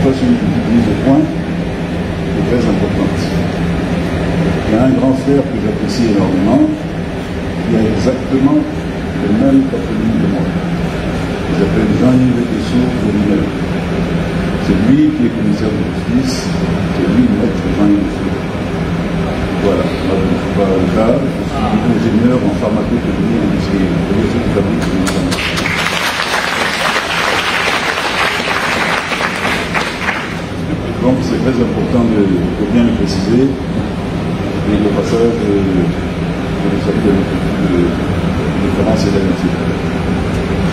fasse une petite mise au point qui est très importante. Il y a un grand frère que j'apprécie énormément, qui a exactement le même patronyme que moi. Il s'appelle Jean-Yves Tessot. C'est lui qui est commissaire de justice, c'est lui le maître Jean-Yves Tessot. Voilà, moi je ne suis pas avocat, je suis ingénieur en pharmacotechnie industrielle. C'est ce qui fabrique les médicaments. Donc c'est très important de bien le préciser. Et au passage, je le salue avec beaucoup de différence et d'amitié.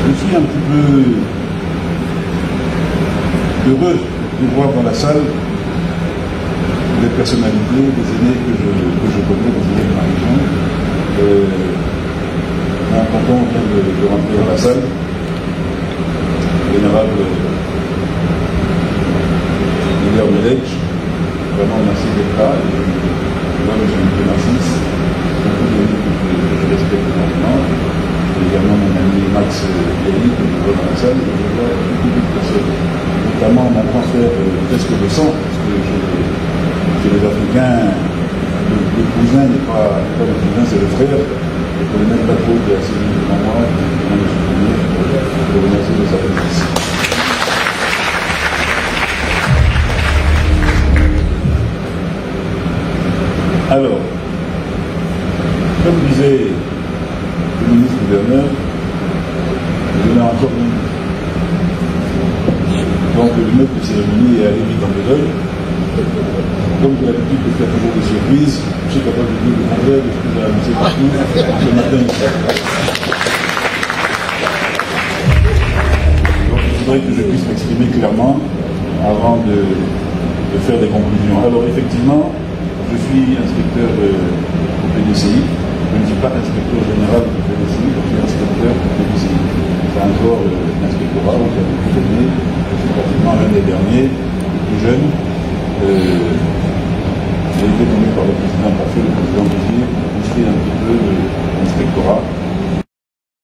Je suis un petit peu heureux de voir dans la salle des personnalités, des aînés que je connais, des aînés de ma région. Un tonton vient de rentrer dans la salle, vénérable Hilaire Melech, vraiment merci d'être là. Moi, je suis M. Narcisse, beaucoup d'amis que je respecte énormément. Également mon ami Max Yali, que je vois dans la salle, et je vois beaucoup de personnes, notamment mon grand frère presque de sang, parce que chez les Africains, le cousin n'est pas le cousin, c'est le frère. Je ne connais même pas trop de la série devant moi, je me souviens, je vous remercie de sa présence. Alors, comme disait le ministre-gouverneur, je l'ai encore dit. Donc le maître de cérémonie est allé vite en besogne. Comme j'ai l'habitude de faire toujours des surprises, je suis capable de dire le contraire de ce que j'ai annoncé partout ce matin. Donc il faudrait que je puisse m'exprimer clairement avant de faire des conclusions. Alors effectivement, je suis inspecteur au PDCI. Je ne suis pas inspecteur général du PDCI, je suis inspecteur du PDCI. C'est un corps d'inspectorat où il y a beaucoup d'années. Je suis pratiquement l'un des derniers, le plus jeune. J'ai été nommé par le président Parfait, le président Béziers, pour construire un petit peu l'inspectorat.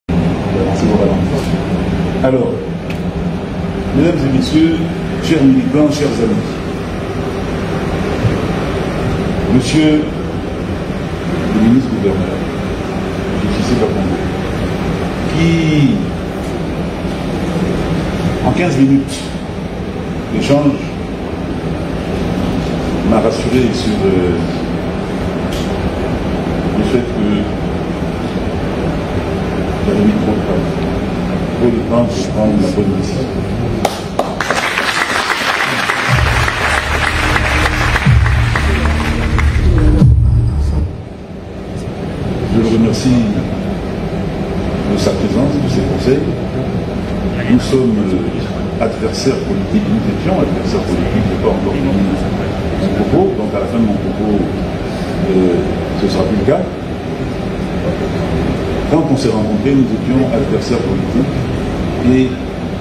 J'ai avancé au ralenti. Alors, mesdames et messieurs, chers militants, chers amis, monsieur le ministre-gouverneur, J.C. Bakongo, qui, en 15 minutes d'échange, m'a rassuré sur le fait que j'avais mis trop de temps pour prendre la bonne décision. Je le remercie de sa présence, de ses conseils. Nous sommes adversaires politiques, nous étions adversaires politiques, je n'ai pas encore fini mon propos, donc à la fin de mon propos, ce sera plus le cas. Quand on s'est rencontrés, nous étions adversaires politiques, et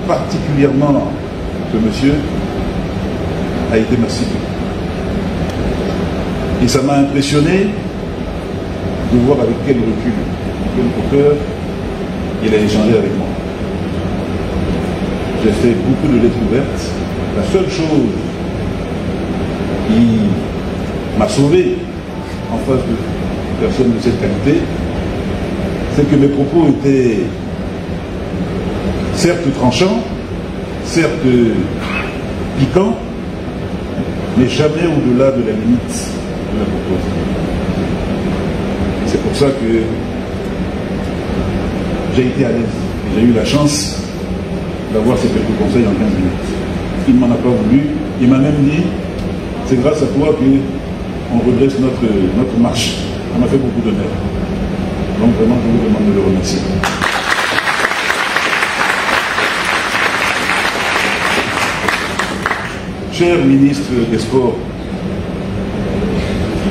particulièrement ce monsieur a été ma cible. Et ça m'a impressionné de voir avec quel recul, quelle hauteur il a échangé avec moi. J'ai fait beaucoup de lettres ouvertes. La seule chose qui m'a sauvé en face de personnes de cette qualité, c'est que mes propos étaient certes tranchants, certes piquants, mais jamais au-delà de la limite de la proposition. C'est pour ça que j'ai été à l'aise. J'ai eu la chance d'avoir ces quelques conseils en 15 minutes. Il ne m'en a pas voulu. Il m'a même dit, c'est grâce à toi qu'on redresse notre marche. Ça m'a fait beaucoup d'honneur. Donc vraiment, je vous demande de le remercier. Cher ministre des Sports,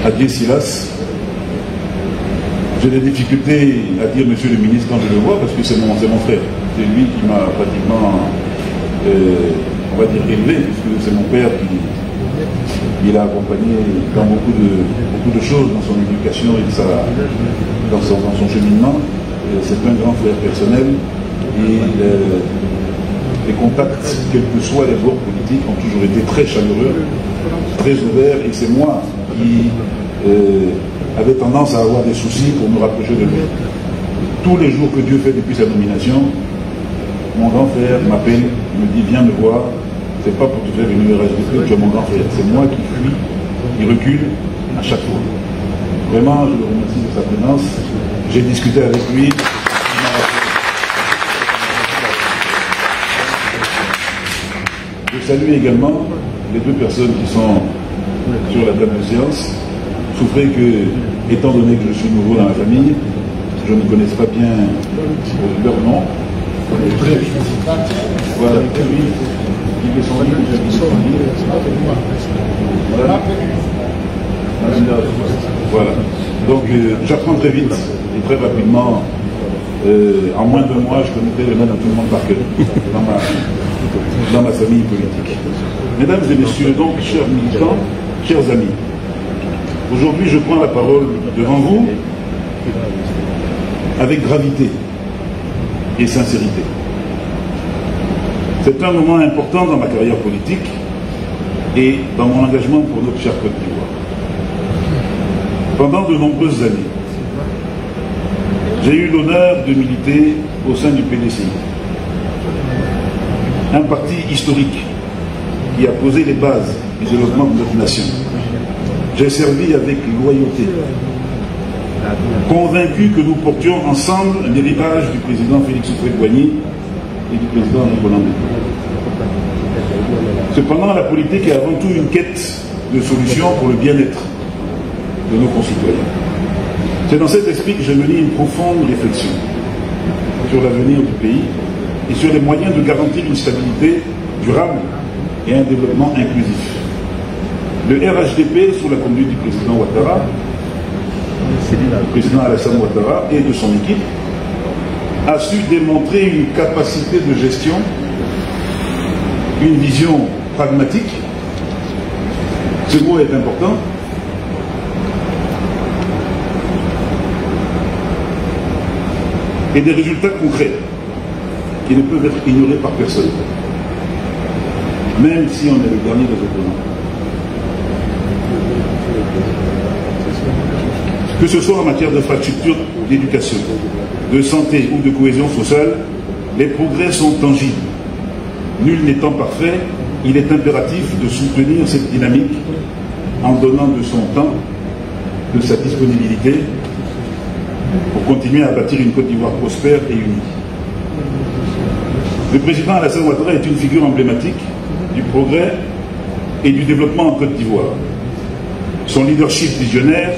Adieu Silas, j'ai des difficultés à dire monsieur le ministre quand je le vois parce que c'est mon frère. C'est lui qui m'a pratiquement, on va dire, élevé, puisque c'est mon père qui l'a accompagné dans beaucoup de choses dans son éducation et dans son cheminement. C'est un grand frère personnel et les contacts, quels que soient les bords politiques, ont toujours été très chaleureux, très ouverts, et c'est moi qui avait tendance à avoir des soucis pour me rapprocher de lui. Tous les jours que Dieu fait depuis sa nomination, mon grand frère m'appelle, me dit viens me voir, c'est pas pour te faire une RHDP, tu es mon grand frère, c'est moi qui fuis, qui recule à chaque fois. Vraiment, je le remercie de sa présence. J'ai discuté avec lui. Je salue également les deux personnes qui sont sur la table de séance. Souffrez que, étant donné que je suis nouveau dans la famille, je ne connaisse pas bien leur nom. Voilà, il est son livre, voilà. Donc j'apprends très vite et très rapidement. En moins d'un mois, je connaissais le nom de tout le monde par cœur dans ma famille politique. Mesdames et messieurs, donc, chers militants, chers amis, aujourd'hui je prends la parole devant vous avec gravité et sincérité. C'est un moment important dans ma carrière politique et dans mon engagement pour notre chère Côte d'Ivoire. Pendant de nombreuses années, j'ai eu l'honneur de militer au sein du PDCI, un parti historique qui a posé les bases du développement de notre nation. J'ai servi avec loyauté, convaincu que nous portions ensemble l'héritage du président Félix Houphouët-Boigny et du président Nicolas Ndeko. Cependant, la politique est avant tout une quête de solutions pour le bien-être de nos concitoyens. C'est dans cet esprit que j'ai mené une profonde réflexion sur l'avenir du pays et sur les moyens de garantir une stabilité durable et un développement inclusif. Le RHDP, sous la conduite du président Ouattara, le président Alassane Ouattara et de son équipe, a su démontrer une capacité de gestion, une vision pragmatique. Ce mot est important. Et des résultats concrets qui ne peuvent être ignorés par personne, même si on est le dernier des opposants. Que ce soit en matière d'infrastructure, d'éducation, de santé ou de cohésion sociale, les progrès sont tangibles. Nul n'étant parfait, il est impératif de soutenir cette dynamique en donnant de son temps, de sa disponibilité, pour continuer à bâtir une Côte d'Ivoire prospère et unie. Le président Alassane Ouattara est une figure emblématique du progrès et du développement en Côte d'Ivoire. Son leadership visionnaire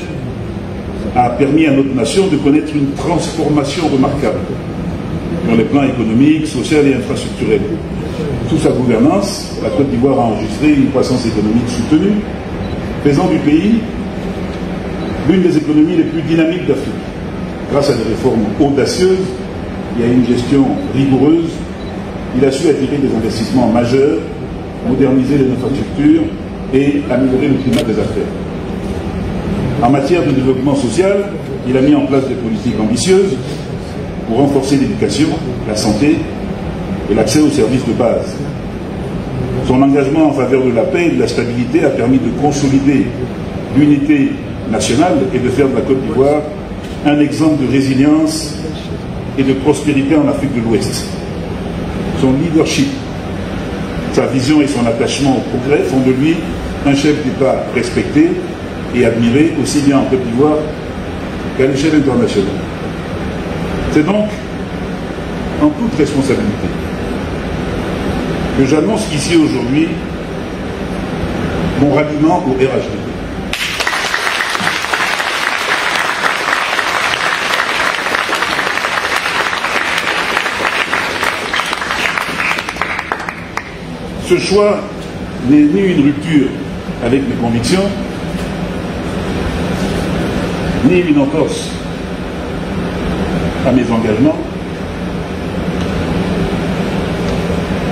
a permis à notre nation de connaître une transformation remarquable sur les plans économiques, social et infrastructurels. Sous sa gouvernance, la Côte d'Ivoire a enregistré une croissance économique soutenue, faisant du pays l'une des économies les plus dynamiques d'Afrique. Grâce à des réformes audacieuses et à une gestion rigoureuse, il a su attirer des investissements majeurs, moderniser les infrastructures et améliorer le climat des affaires. En matière de développement social, il a mis en place des politiques ambitieuses pour renforcer l'éducation, la santé et l'accès aux services de base. Son engagement en faveur de la paix et de la stabilité a permis de consolider l'unité nationale et de faire de la Côte d'Ivoire un exemple de résilience et de prospérité en Afrique de l'Ouest. Son leadership, sa vision et son attachement au progrès font de lui un chef d'État respecté et admiré aussi bien en Côte d'Ivoire qu'à l'échelle internationale. C'est donc en toute responsabilité que j'annonce ici aujourd'hui mon ralliement au RHDP. Ce choix n'est ni une rupture avec mes convictions, ni une entorse à mes engagements,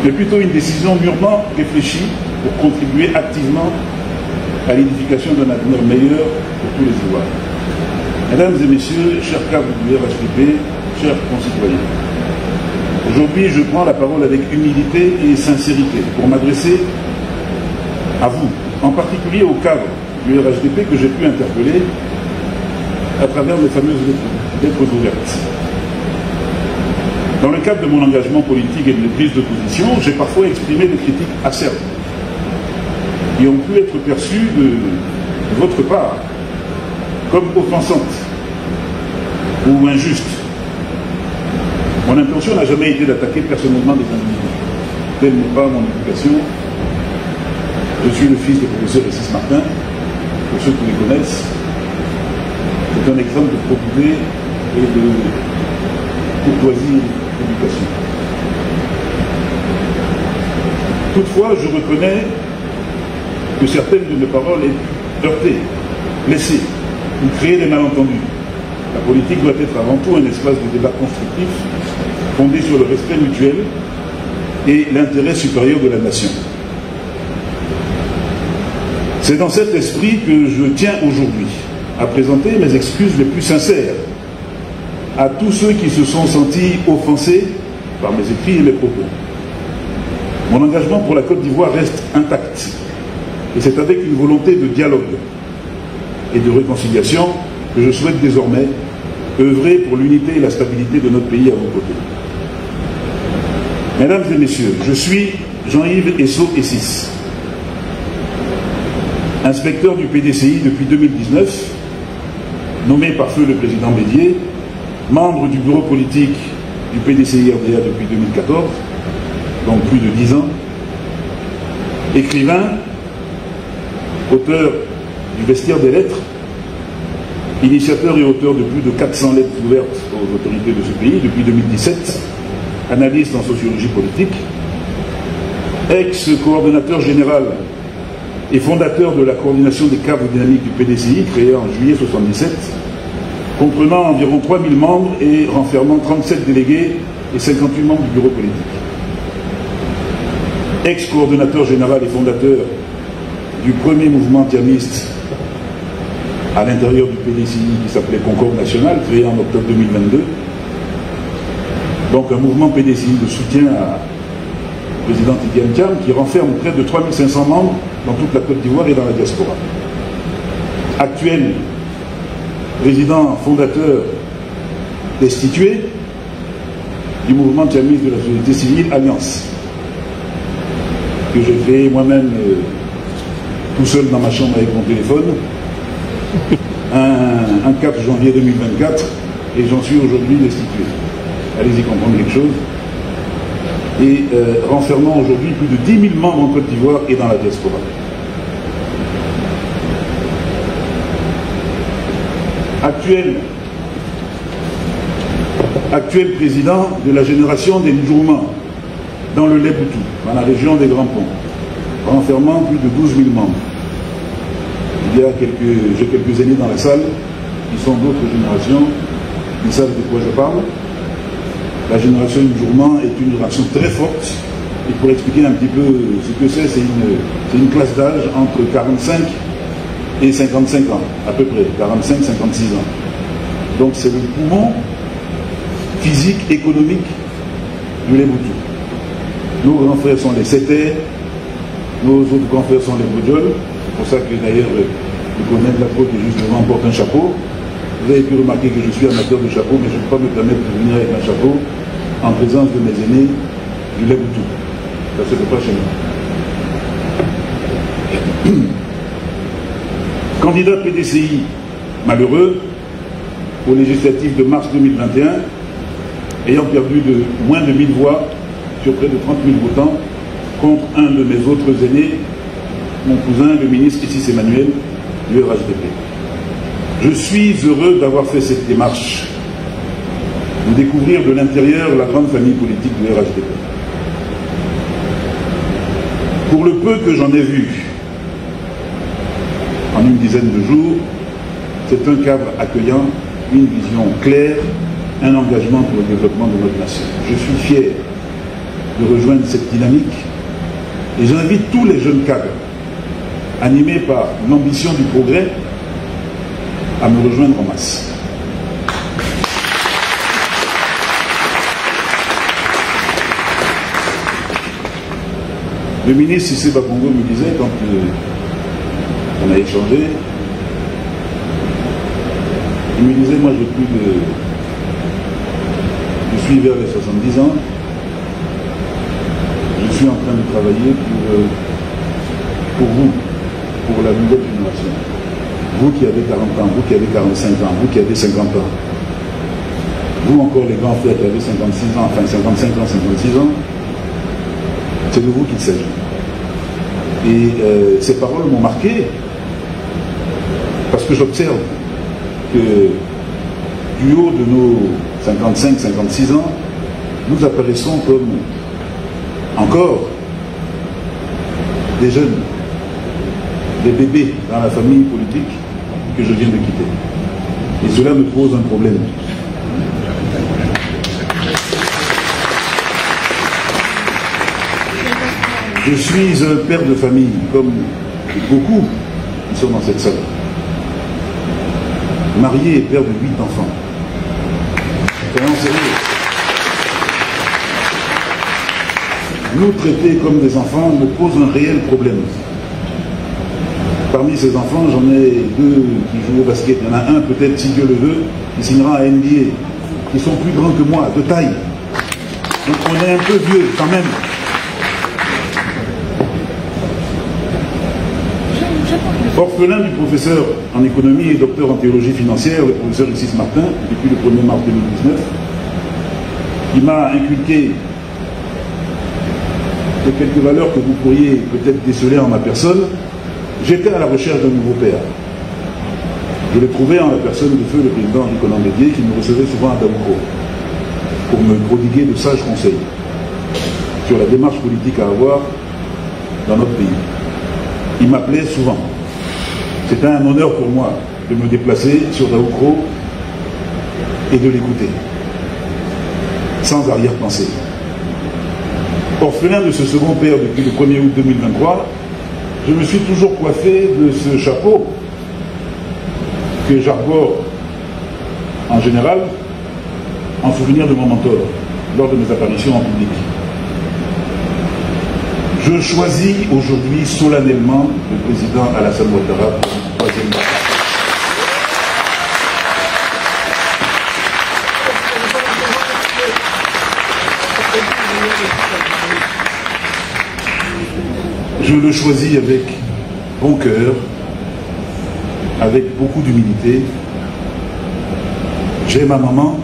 mais plutôt une décision mûrement réfléchie pour contribuer activement à l'édification d'un avenir meilleur pour tous les Ivoiriens. Mesdames et messieurs, chers cadres du RHDP, chers concitoyens, Aujourd'hui, je prends la parole avec humilité et sincérité pour m'adresser à vous, en particulier au cadre du RHDP que j'ai pu interpeller à travers les fameuses lettres ouvertes. Dans le cadre de mon engagement politique et de mes prises de position, j'ai parfois exprimé des critiques acerbes qui ont pu être perçues de votre part comme offensantes ou injustes. Mon intention n'a jamais été d'attaquer personnellement des individus. Telle n'est pas mon éducation. Je suis le fils du professeur Ressis Martin, pour ceux qui les connaissent. C'est un exemple de probité et de courtoisie d'éducation. Toutefois, je reconnais que certaines de mes paroles aient heurté, blessé ou créé des malentendus. La politique doit être avant tout un espace de débat constructif fondé sur le respect mutuel et l'intérêt supérieur de la nation. C'est dans cet esprit que je tiens aujourd'hui à présenter mes excuses les plus sincères à tous ceux qui se sont sentis offensés par mes écrits et mes propos. Mon engagement pour la Côte d'Ivoire reste intact, et c'est avec une volonté de dialogue et de réconciliation que je souhaite désormais œuvrer pour l'unité et la stabilité de notre pays à vos côtés. Mesdames et messieurs, je suis Jean-Yves Esso-Essis, inspecteur du PDCI depuis 2019, nommé par feu le président Bédié, membre du bureau politique du PDCI-RDA depuis 2014, donc plus de 10 ans, écrivain, auteur du Vestiaire des lettres, initiateur et auteur de plus de 400 lettres ouvertes aux autorités de ce pays depuis 2017, analyste en sociologie politique, ex-coordonnateur général et fondateur de la coordination des cadres dynamiques du PDCI, créée en juillet 1977, comprenant environ 3000 membres et renfermant 37 délégués et 58 membres du bureau politique. Ex-coordonnateur général et fondateur du premier mouvement antiamiste à l'intérieur du PDCI qui s'appelait Concorde National, créé en octobre 2022. Donc un mouvement PDCI de soutien au président Idi Thiam qui renferme près de 3500 membres dans toute la Côte d'Ivoire et dans la diaspora. Actuel président fondateur destitué du mouvement antiamiste de la société civile Alliance, que j'ai créé moi-même tout seul dans ma chambre avec mon téléphone, un 4 janvier 2024, et j'en suis aujourd'hui destitué. Allez-y comprendre quelque chose. Et renfermant aujourd'hui plus de 10 000 membres en Côte d'Ivoire et dans la diaspora. Actuel président de la génération des Ndjourma dans le Léboutou, dans la région des Grands Ponts, renfermant plus de 12 000 membres. J'ai quelques aînés dans la salle qui sont d'autres générations, qui savent de quoi je parle. La génération Ndjourma est une génération très forte. Et pour expliquer un petit peu ce que c'est une classe d'âge entre 45 et 55 ans, à peu près, 45-56 ans. Donc c'est le poumon physique, économique du Léboutou. Nos grands frères sont les Sétés, nos autres grands frères sont les Bodjols. C'est pour ça que d'ailleurs le colonel Lacroix qui est juste devant porte un chapeau. Vous avez pu remarquer que je suis amateur de chapeau, mais je ne peux pas me permettre de venir avec un chapeau en présence de mes aînés du Léboutou. Ça ne se fait pas chez nous. Candidat PDCI malheureux aux législatives de mars 2021, ayant perdu de moins de 1000 voix sur près de 30 000 votants contre un de mes autres aînés, mon cousin, le ministre Issis Emmanuel du RHDP. Je suis heureux d'avoir fait cette démarche, de découvrir de l'intérieur la grande famille politique du RHDP. Pour le peu que j'en ai vu en une dizaine de jours, c'est un cadre accueillant, une vision claire, un engagement pour le développement de notre nation. Je suis fier de rejoindre cette dynamique et j'invite tous les jeunes cadres animés par l'ambition du progrès à me rejoindre en masse. Le ministre Cissé Bakongo me disait, quand on a échangé, il me disait, moi je suis vers les 70 ans, je suis en train de travailler pour vous, pour la nouvelle génération. Vous qui avez 40 ans, vous qui avez 45 ans, vous qui avez 50 ans, vous encore les grands frères qui avez 56 ans, enfin 55 ans, 56 ans, c'est de vous qu'il s'agit. Et ces paroles m'ont marqué parce que j'observe que du haut de nos 55-56 ans, nous apparaissons comme encore des jeunes, des bébés dans la famille politique que je viens de quitter. Et cela me pose un problème. Je suis un père de famille, comme beaucoup qui sont dans cette salle. Marié et père de 8 enfants. Soyons sérieux. Nous traiter comme des enfants me pose un réel problème. Parmi ces enfants, j'en ai 2 qui jouent au basket. Il y en a un, peut-être, si Dieu le veut, qui signera à NBA, qui sont plus grands que moi, de taille. Donc on est un peu vieux, quand même. Orphelin du professeur en économie et docteur en théologie financière, le professeur Isis Martin, depuis le 1er mars 2019, qui m'a inculqué de quelques valeurs que vous pourriez peut-être déceler en ma personne. J'étais à la recherche d'un nouveau père. Je l'ai trouvé en la personne de feu le président Nicolas Bédier, qui me recevait souvent à Daoukro pour me prodiguer de sages conseils sur la démarche politique à avoir dans notre pays. Il m'appelait souvent. C'était un honneur pour moi de me déplacer sur Daoukro et de l'écouter, sans arrière-pensée. Orphelin de ce second père depuis le 1er août 2023, je me suis toujours coiffé de ce chapeau que j'arbore en général en souvenir de mon mentor lors de mes apparitions en public. Je choisis aujourd'hui solennellement le président Alassane Ouattara pour une 3e mandat. Je le choisis avec bon cœur, avec beaucoup d'humilité. J'ai ma maman,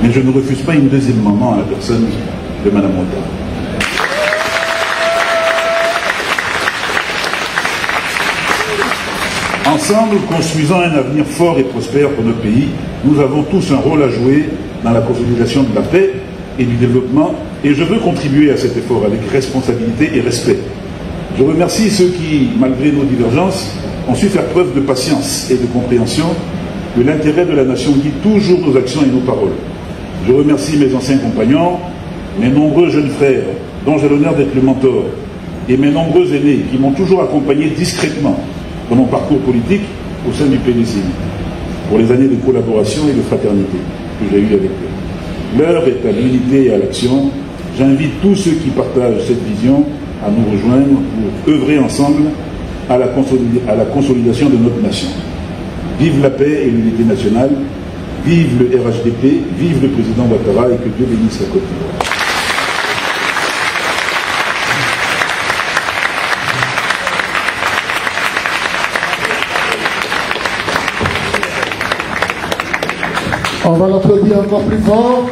mais je ne refuse pas une 2e maman à la personne de Mme Ouattara. Ensemble, construisant un avenir fort et prospère pour notre pays, nous avons tous un rôle à jouer dans la consolidation de la paix et du développement, et je veux contribuer à cet effort avec responsabilité et respect. Je remercie ceux qui, malgré nos divergences, ont su faire preuve de patience et de compréhension que l'intérêt de la nation guide toujours nos actions et nos paroles. Je remercie mes anciens compagnons, mes nombreux jeunes frères, dont j'ai l'honneur d'être le mentor, et mes nombreux aînés qui m'ont toujours accompagné discrètement dans mon parcours politique au sein du PDCI, pour les années de collaboration et de fraternité que j'ai eues avec eux. L'heure est à l'unité et à l'action. J'invite tous ceux qui partagent cette vision à nous rejoindre pour œuvrer ensemble à la consolidation de notre nation. Vive la paix et l'unité nationale, vive le RHDP, vive le président Ouattara et que Dieu bénisse la Côte d'Ivoire. On va l'applaudir encore plus fort.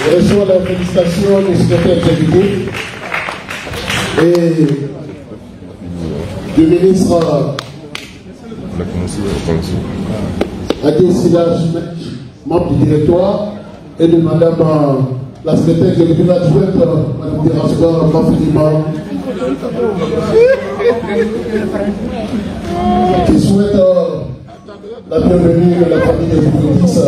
Je reçois la félicitation du secrétaire exécutif et du ministre Adé Sida, membre du directoire, et de madame la secrétaire exécutive adjointe, madame Dirasco, Mafilima, qui souhaite la bienvenue de la famille des Boudoutis.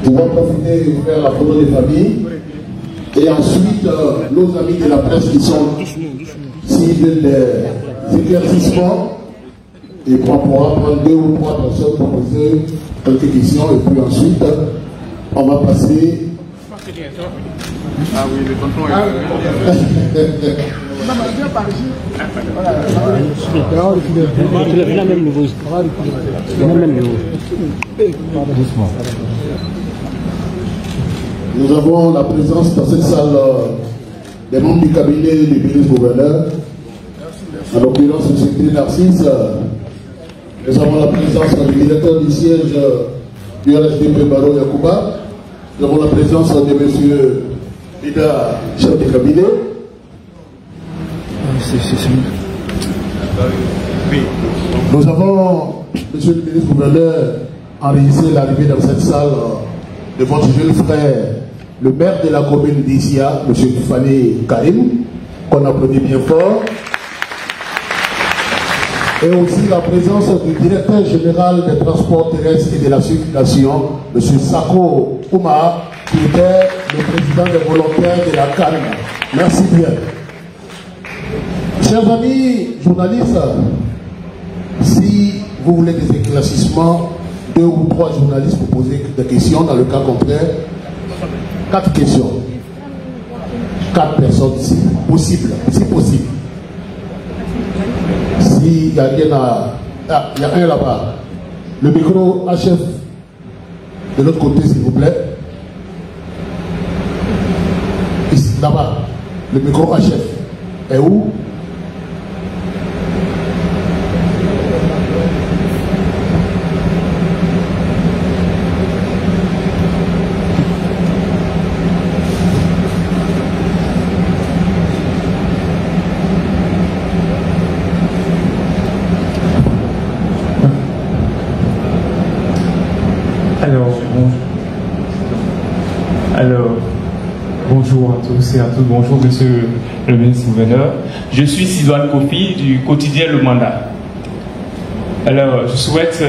Pour profiter et faire la photo des familles. Et ensuite, nos amis de la presse qui sont cibles des éclaircissements Et on pourra prendre 2 ou 3 personnes pour poser quelques questions et puis ensuite, on va passer. Ah oui, le tonton Nous avons la présence dans cette salle des membres du cabinet du ministre-gouverneur, en l'occurrence le secrétaire Narcisse. Nous avons la présence du directeur du siège du RHDP Baro Yakouba. Nous avons la présence de M. Ida, chef du cabinet. Nous avons, monsieur le ministre-gouverneur, enregistré l'arrivée dans cette salle de votre jeune frère, le maire de la commune d'Isia, M. Fane Karim, qu'on applaudit bien fort. Et aussi la présence du directeur général des transports terrestres et de la circulation, M. Sako Ouma, qui était le président des volontaires de la CAN. Merci bien. Chers amis journalistes, si vous voulez des éclaircissements, 2 ou 3 journalistes pour poser des questions. Dans le cas contraire, 4 questions. 4 personnes, si possible. Si possible. S'il n'y a rien à... Ah, il y a un là-bas. Le micro HF de l'autre côté, s'il vous plaît. Ici, là-bas. Le micro HF est où? Bonjour à tous et à toutes. Bonjour, monsieur le ministre-gouverneur. Je suis Sidoine Kofi du quotidien Le Mandat. Alors, je souhaite,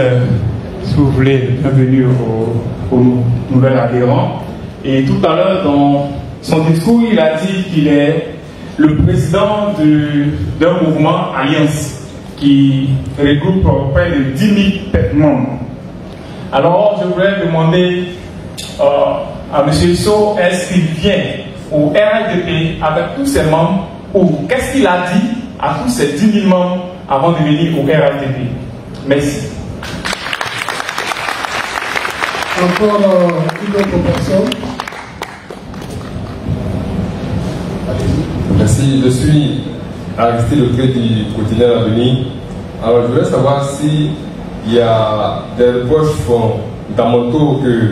si vous voulez, bienvenue au nouvel adhérent. Et tout à l'heure, dans son discours, il a dit qu'il est le président d'un mouvement Alliance qui regroupe près de 10 000 membres. Alors, je voudrais demander à M. Issou, est-ce qu'il vient au RHDP avec tous ses membres ou qu'est-ce qu'il a dit à tous ces 10 000 membres avant de venir au RHDP? Merci. Encore une autre personne. Merci, je suis Aristide Autré du quotidien L'Avenir. Alors je voudrais savoir s'il y a des reproches fondamentaux que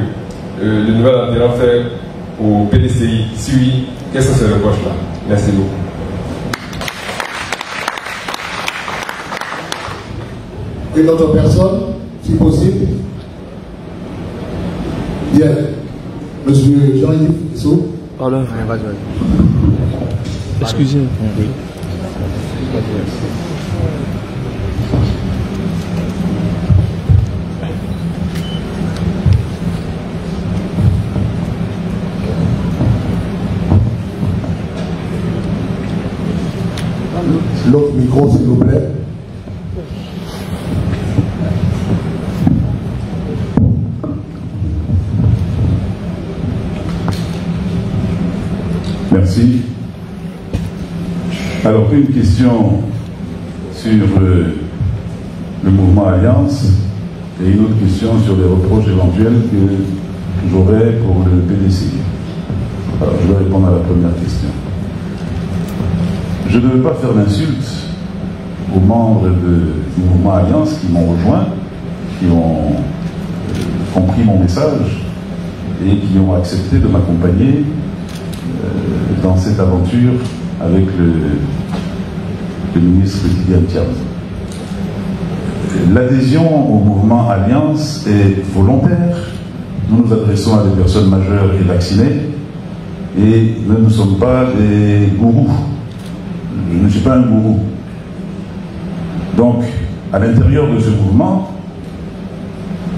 le nouvel adhérent fait au PDCI. Si oui, quels sont ces reproches-là? Merci beaucoup. Une autre personne, si possible. Bien. Monsieur Jean-Yves Issou. Pardon, vas-y. Excusez-moi. Oui. L'autre micro, s'il vous plaît. Merci. Alors, une question sur le mouvement Alliance et une autre question sur les reproches éventuels que j'aurais pour le PDCI. Alors, je vais répondre à la première question. Je ne veux pas faire d'insulte aux membres du mouvement Alliance qui m'ont rejoint, qui ont compris mon message et qui ont accepté de m'accompagner dans cette aventure avec le ministre Didier Thiam. L'adhésion au mouvement Alliance est volontaire. Nous nous adressons à des personnes majeures et vaccinées et nous ne sommes pas des gourous. Je ne suis pas un gourou. Donc, à l'intérieur de ce mouvement,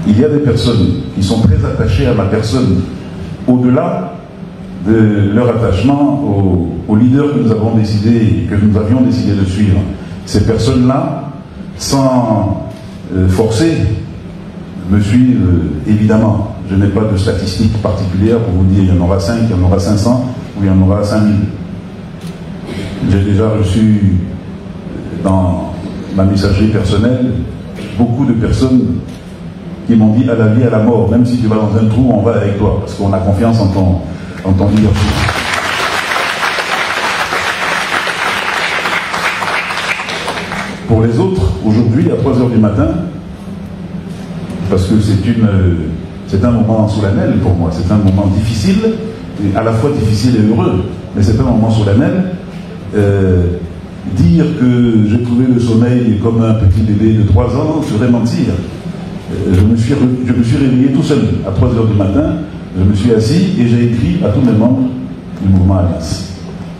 il y a des personnes qui sont très attachées à ma personne, au-delà de leur attachement au leader que nous avions décidé de suivre. Ces personnes-là, sans forcés me suivent évidemment. Je n'ai pas de statistiques particulières pour vous dire il y en aura 5, il y en aura 500 ou il y en aura 5000. J'ai déjà reçu dans ma messagerie personnelle beaucoup de personnes qui m'ont dit à la vie, à la mort, même si tu vas dans un trou, on va avec toi, parce qu'on a confiance en ton leadership. Pour les autres, aujourd'hui, à 3 h du matin, parce que c'est un moment solennel pour moi, c'est un moment difficile, et à la fois difficile et heureux, mais c'est un moment solennel. Dire que j'ai trouvé le sommeil comme un petit bébé de 3 ans serait mentir. Je me suis réveillé tout seul à 3 h du matin, je me suis assis et j'ai écrit à tous mes membres du mouvement Alliance.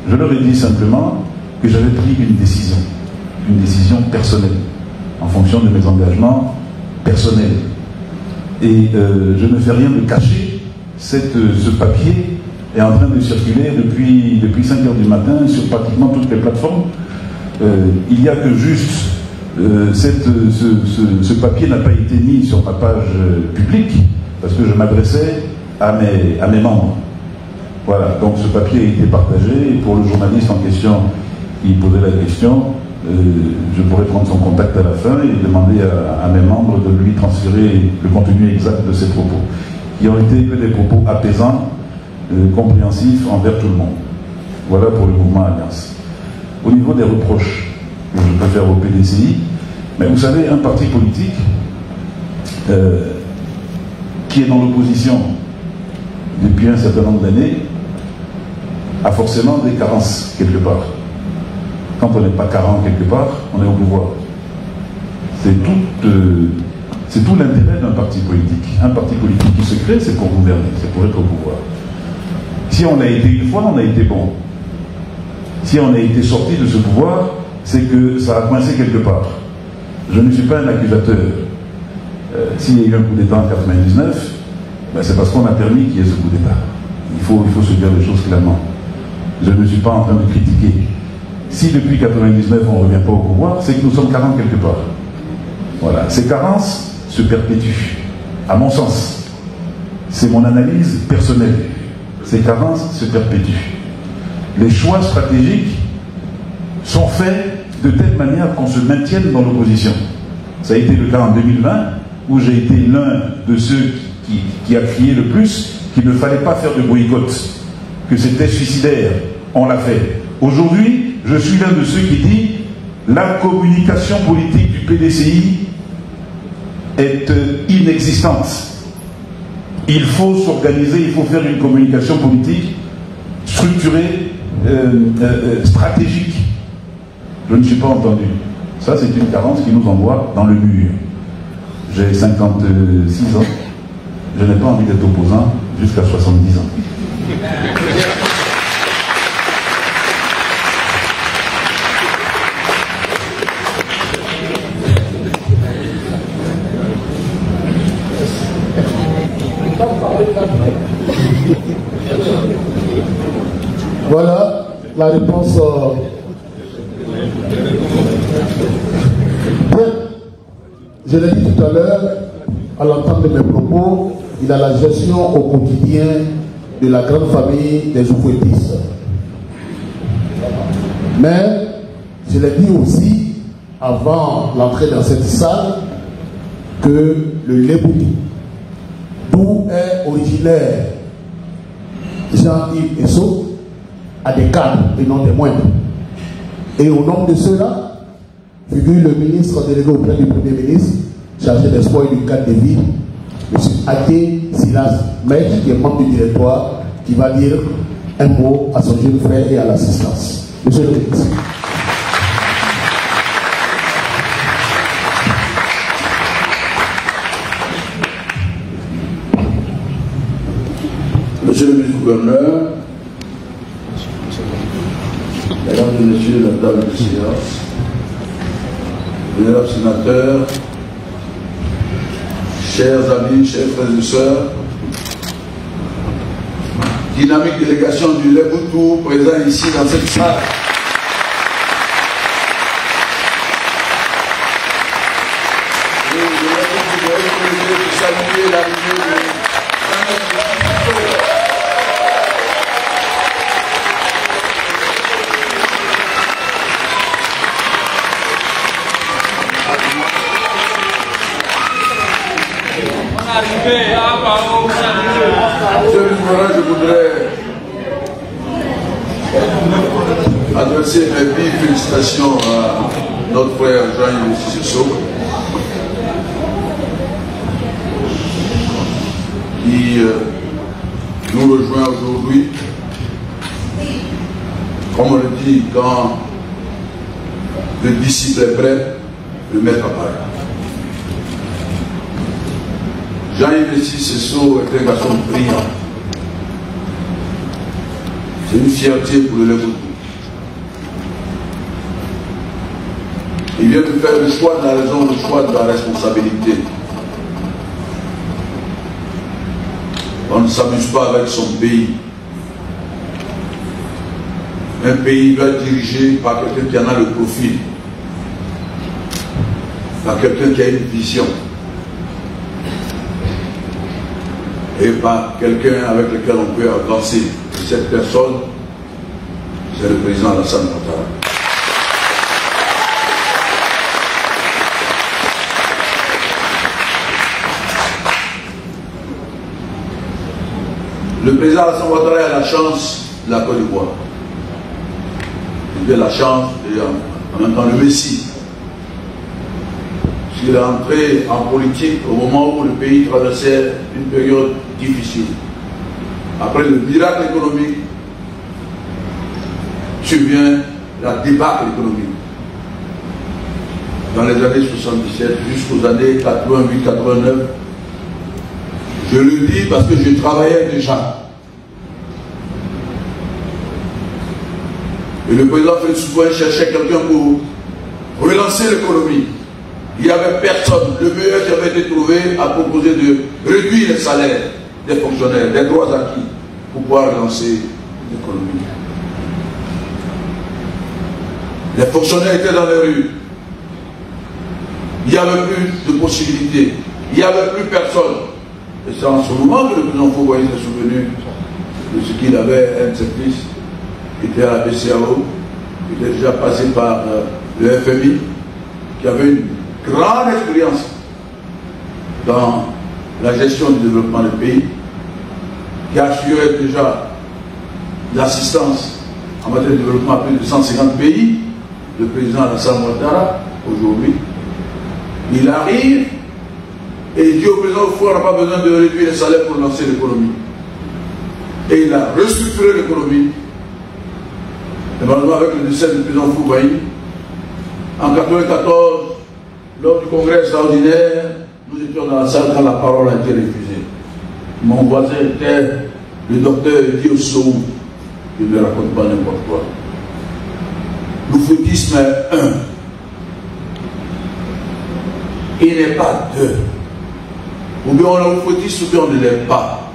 Je leur ai dit simplement que j'avais pris une décision personnelle, en fonction de mes engagements personnels. Et je ne fais rien de cacher. Ce papier est en train de circuler depuis 5 h du matin sur pratiquement toutes les plateformes. Il n'y a que juste ce papier n'a pas été mis sur ma page publique parce que je m'adressais à mes membres. Voilà, donc ce papier a été partagé et pour le journaliste en question qui posait la question, je pourrais prendre son contact à la fin et demander à mes membres de lui transférer le contenu exact de ses propos, qui ont été que des propos apaisants, compréhensifs envers tout le monde. Voilà pour le mouvement Alliance. Au niveau des reproches que je peux faire au PDCI, mais vous savez, un parti politique qui est dans l'opposition depuis un certain nombre d'années a forcément des carences quelque part. Quand on n'est pas carent quelque part, on est au pouvoir. C'est tout l'intérêt d'un parti politique. Un parti politique qui se crée, c'est pour gouverner, c'est pour être au pouvoir. Si on a été une fois, on a été bon. Si on a été sorti de ce pouvoir, c'est que ça a coincé quelque part. Je ne suis pas un accusateur. S'il y a eu un coup d'État en 99, ben c'est parce qu'on a permis qu'il y ait ce coup d'État. Il faut se dire les choses clairement. Je ne suis pas en train de critiquer. Si depuis 99 on ne revient pas au pouvoir, c'est que nous sommes carents quelque part. Voilà. Ces carences se perpétuent, à mon sens. C'est mon analyse personnelle. Ces carences se perpétuent. Les choix stratégiques sont faits de telle manière qu'on se maintienne dans l'opposition. Ça a été le cas en 2020, où j'ai été l'un de ceux qui a crié le plus qu'il ne fallait pas faire de boycott, que c'était suicidaire. On l'a fait. Aujourd'hui, je suis l'un de ceux qui dit la communication politique du PDCI est inexistante. Il faut s'organiser, il faut faire une communication politique structurée, stratégique. Je ne suis pas entendu. Ça, c'est une carence qui nous envoie dans le mur. J'ai 56 ans. Je n'ai pas envie d'être opposant jusqu'à 70 ans. Voilà la réponse. Bien, je l'ai dit tout à l'heure, à l'entente de mes propos, il a la gestion au quotidien de la grande famille des oufouettistes. Mais, je l'ai dit aussi, avant l'entrée dans cette salle, que le Lébouti, d'où est originaire Jean-Yves Esso, a des cadres et non des moindres. Et au nombre de ceux-là, figure le ministre délégué auprès du Premier ministre, chargé des sports et du cadre de vie, M. Aké Silas Maître, qui est membre du directoire, qui va dire un mot à son jeune frère et à l'assistance. Monsieur le ministre. Monsieur le ministre-gouverneur, mesdames et messieurs, la table de séance, mesdames sénateurs, chers amis, chers frères et sœurs, dynamique délégation du Léboutou présent ici dans cette salle. Et saluer l'arrivée de je voudrais adresser mes vives félicitations à notre frère Jean-Yves Sissoco qui nous rejoint aujourd'hui. Comme on le dit, quand le disciple est prêt, le maître apparaît. Jean-Yves Sissoco est un garçon brillant. C'est une fierté pour le Lebougou. Il vient de faire le choix de la raison, le choix de la responsabilité. On ne s'amuse pas avec son pays. Un pays doit être dirigé par quelqu'un qui en a le profil, par quelqu'un qui a une vision, et par quelqu'un avec lequel on peut avancer. Cette personne, c'est le président Alassane Ouattara. Le président Alassane Ouattara a la chance de la Côte d'Ivoire. Il a la chance et en même temps le Messie. Il est entré en politique au moment où le pays traversait une période difficile. Après le miracle économique, survient la débâcle économique. Dans les années 77 jusqu'aux années 88-89, je le dis parce que je travaillais déjà. Et le président Félix Houphouët cherchait quelqu'un pour relancer l'économie. Il n'y avait personne. Le meilleur qui avait été trouvé a proposé de réduire les salaires des fonctionnaires, des droits acquis, pour pouvoir relancer l'économie. Les fonctionnaires étaient dans les rues. Il n'y avait plus de possibilités. Il n'y avait plus personne. Et c'est en ce moment que le président Houphouët s'est souvenu de ce qu'il avait, un de ses fils, qui était à la BCAO, qui était déjà passé par le FMI, qui avait une grande expérience dans la gestion du développement du pays, qui assurait déjà l'assistance en matière de développement à plus de 150 pays, le président Alassane Ouattara, aujourd'hui. Il arrive et il dit au président Houphouët, on n'a pas besoin de réduire les salaires pour lancer l'économie. Et il a restructuré l'économie. Et malheureusement, avec le décès du président Houphouët, en 1994, lors du congrès extraordinaire, nous étions dans la salle quand la parole a été refusée. Mon voisin était le docteur Diosou. Je ne raconte pas n'importe quoi. L'oufoutisme est un. Il n'est pas deux. Ou bien on est oufoutisme, ou bien on ne l'est pas.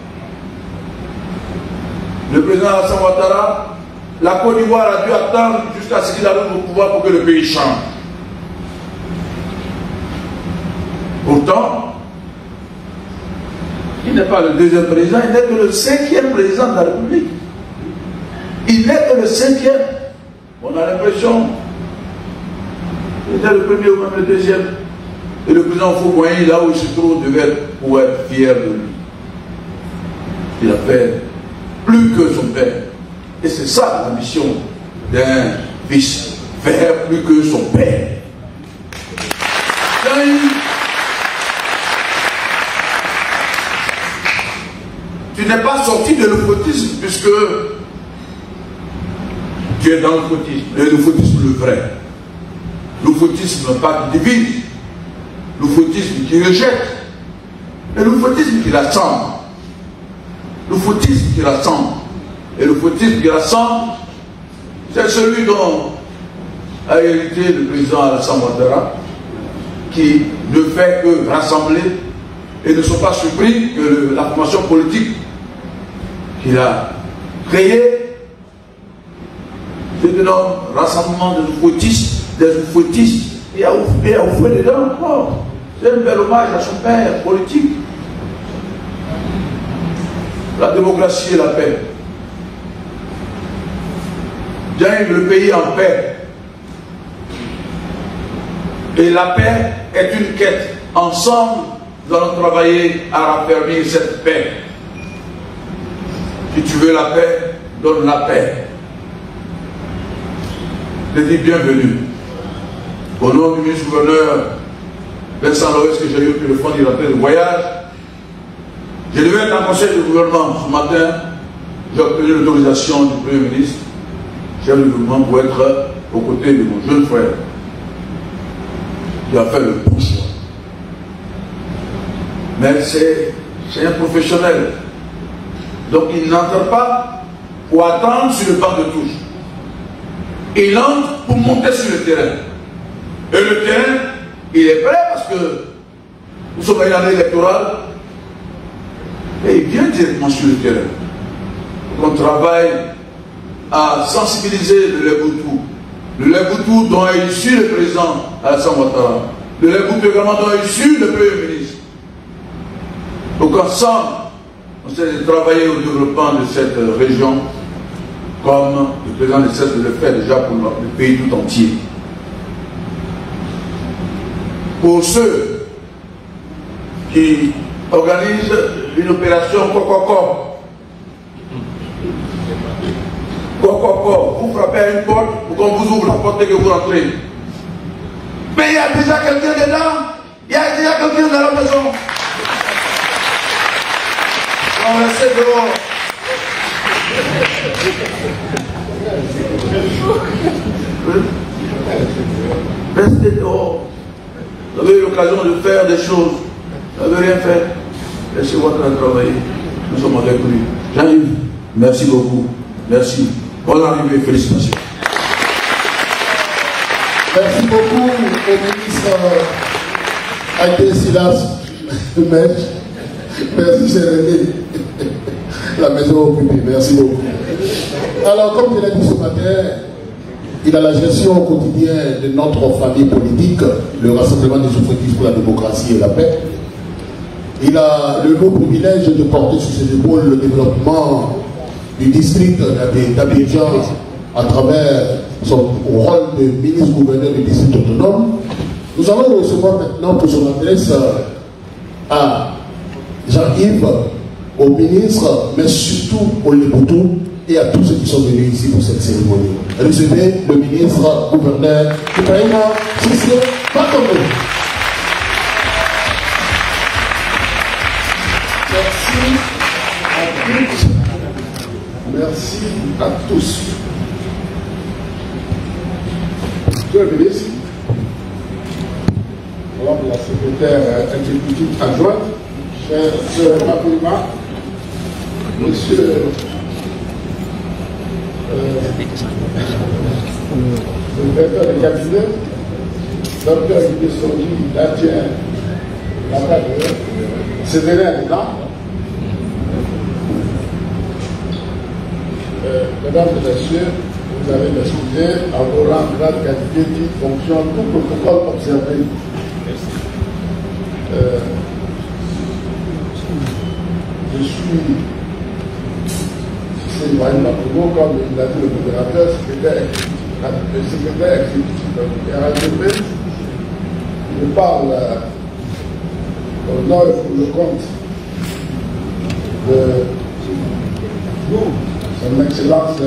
Le président Alassane Ouattara, la Côte d'Ivoire a dû attendre jusqu'à ce qu'il arrive au pouvoir pour que le pays change. Pourtant, il n'est pas le deuxième président, il n'est que le 5e président de la République. Il n'est que le 5e. On a l'impression qu'il était le premier ou même le deuxième. Et le président Houphouët, là où il se trouve, devait pouvoir être fier de lui. Il a fait plus que son père. Et c'est ça la mission d'un fils, faire plus que son père. Tu n'es pas sorti de l'oufoutisme puisque tu es dans l'oufoutisme. Et l'oufoutisme le vrai. L'oufoutisme pas qui divise. L'oufoutisme qui rejette. Et l'oufoutisme qui rassemble. L'oufoutisme qui rassemble. Et l'oufoutisme qui rassemble, c'est celui dont a hérité le président Alassane Ouattara, qui ne fait que rassembler et ne sont pas surpris que la formation politique qu'il a créée, c'est un rassemblement de des oufoutistes, et à Houphouët dedans. C'est un bel hommage à son père politique, la démocratie et la paix. Gagne le pays en paix. Et la paix est une quête. Ensemble, nous allons travailler à raffermir cette paix. Si tu veux la paix, donne la paix. Je dis bienvenue. Au nom du ministre-gouverneur Vincent Loès, que j'ai eu le fond d'y rentrer de voyage, je devais être en conseil de gouvernement ce matin. J'ai obtenu l'autorisation du Premier ministre, chef du gouvernement, pour être aux côtés de mon jeune frère. Il a fait le bon choix. Mais c'est un professionnel. Donc il n'entre pas pour attendre sur le banc de touche. Il entre pour monter sur le terrain. Et le terrain, il est prêt parce que nous sommes à une année électorale. Et il vient directement sur le terrain. Donc on travaille à sensibiliser le Léboutou. Le Léboutou dont est issu le président Alassane Ouattara. Le Léboutou également dont est issu le Premier ministre. Donc ensemble, on essaie de travailler au développement de cette région comme le président ne cesse de le faire déjà pour le pays tout entier. Pour ceux qui organisent une opération Kokoko, vous frappez à une porte pour qu'on vous ouvre la porte et que vous rentrez. Mais il y a déjà quelqu'un dedans, il y a déjà quelqu'un dans la maison. On va rester dehors. Restez dehors. Vous avez eu l'occasion de faire des choses. Vous n'avez rien fait. Laissez-moi travailler. Nous sommes avec lui. Jean-Yves, merci beaucoup. Merci. Bonne arrivée, félicitations. Merci beaucoup au ministre Aïté Silas. Merci, cher ami. La maison occupée. Merci beaucoup. Alors, comme je l'ai dit ce matin, il a la gestion au quotidien de notre famille politique, le Rassemblement des Souffretistes pour la démocratie et la paix. Il a le lourd privilège de porter sur ses épaules le développement du district d'Abidjan à travers son rôle de ministre-gouverneur du district autonome. Nous allons recevoir maintenant pour son adresse à Jean-Yves, au ministre, mais surtout au Léboutou et à tous ceux qui sont venus ici pour cette cérémonie. Recevez le ministre-gouverneur Ibrahima Cissé Matombo. Merci à toutes, merci à tous. Monsieur le ministre, madame la secrétaire exécutive adjointe, chère Matomba, monsieur le directeur de cabinet, docteur Guy Songi, l'adjoint, Sévérin là. Mesdames et messieurs, vous allez m'excuser à vos rangs, grade, qualité, titre, fonction, tout protocole observé. Je suis c'est Ibrahima Matombo, comme il l'a dit le modérateur, le secrétaire exécutif de RADP. Je parle au nom et pour le compte de Son Excellence M.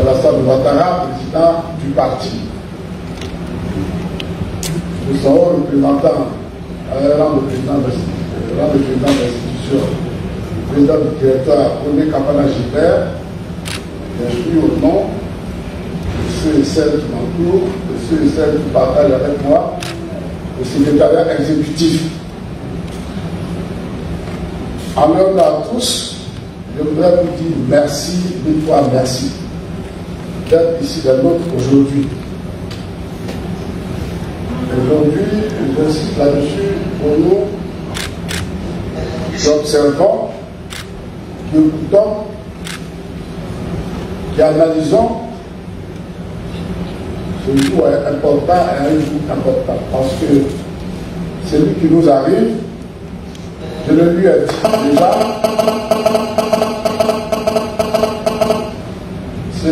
Alassane Ouattara, président du parti. Nous sommes représentants à rang de président de l'institution, le président du directoire René Kapana Gilbert, bien sûr au nom de ceux et celles qui m'entourent, de ceux et celles qui partagent avec moi, le secrétariat exécutif. En l'honneur à tous, je voudrais vous dire merci, mille fois merci, d'être ici dans notre aujourd'hui. Aujourd'hui, j'insiste là-dessus, pour nous, qui observons, qui écoutons, qui analysons, ce jour est important et un jour important, parce que celui qui nous arrive, je le lui ai dit déjà,